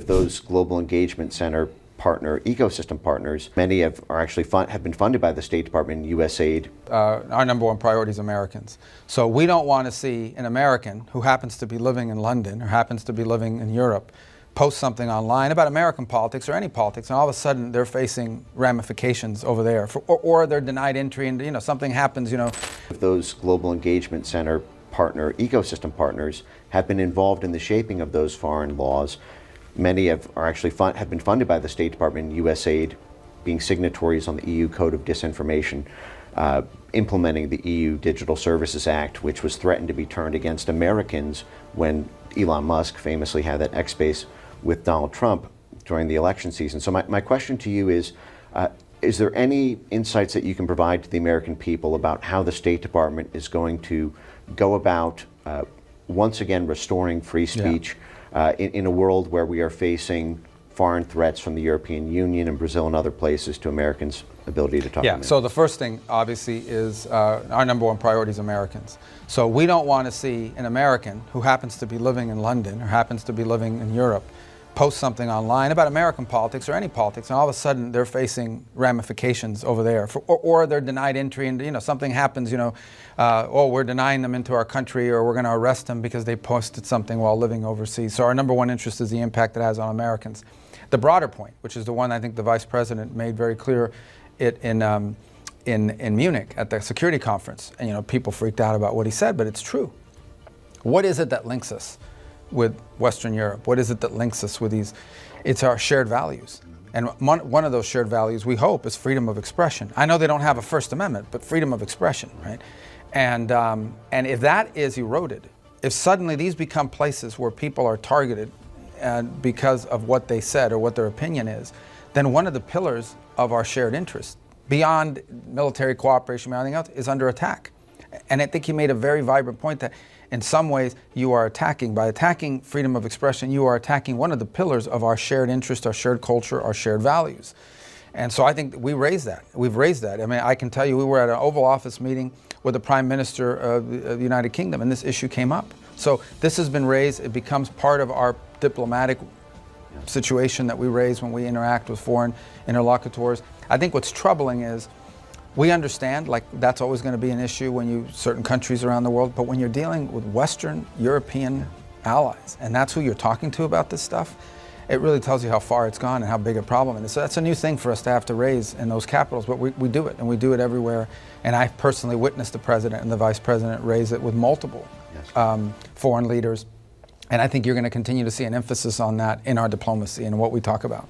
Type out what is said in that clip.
of those Global Engagement Center ecosystem partners. Many have been funded by the State Department and USAID. Our number one priority is Americans. So we don't want to see an American who happens to be living in London or happens to be living in Europe post something online about American politics or any politics, and all of a sudden they're facing ramifications over there, or they're denied entry, and something happens. Those Global Engagement Center ecosystem partners have been involved in the shaping of those foreign laws. Many have been funded by the State Department and USAID, being signatories on the EU Code of Disinformation, implementing the EU Digital Services Act, which was threatened to be turned against Americans when Elon Musk famously had that X-Space with Donald Trump during the election season. So my question to you is there any insights that you can provide to the American people about how the State Department is going to go about once again restoring free speech in a world where we are facing foreign threats from the European Union and Brazil and other places to Americans' ability to talk? Yeah, so the first thing, obviously, is our number one priority is Americans. So we don't want to see an American who happens to be living in London or happens to be living in Europe post something online about American politics or any politics, and all of a sudden they're facing ramifications over there, or they're denied entry, and something happens, we're denying them into our country, or we're going to arrest them because they posted something while living overseas. So our number one interest is the impact it has on Americans. The broader point, which is the one I think the Vice President made very clear in Munich at the security conference, and people freaked out about what he said, but it's true. What is it that links us with Western Europe? What is it that links us with these? It's our shared values. And one of those shared values, we hope, is freedom of expression. I know they don't have a First Amendment, but freedom of expression, right? And if that is eroded, if suddenly these become places where people are targeted because of what they said or what their opinion is, then one of the pillars of our shared interest, beyond military cooperation and everything else, is under attack. And I think he made a very vibrant point that in some ways you are by attacking freedom of expression, you are attacking one of the pillars of our shared interest, our shared culture, our shared values. And so I think we raised that. We've raised that. I mean, I can tell you we were at an Oval Office meeting with the Prime Minister of the United Kingdom, and this issue came up. So this has been raised. It becomes part of our diplomatic situation that we raise when we interact with foreign interlocutors. I think what's troubling is we understand, that's always going to be an issue when certain countries around the world, but when you're dealing with Western European allies, and that's who you're talking to about this stuff, it really tells you how far it's gone and how big a problem it is. So that's a new thing for us to have to raise in those capitals, but we do it, and we do it everywhere. And I personally witnessed the President and the Vice President raise it with multiple foreign leaders. And I think you're going to continue to see an emphasis on that in our diplomacy and what we talk about.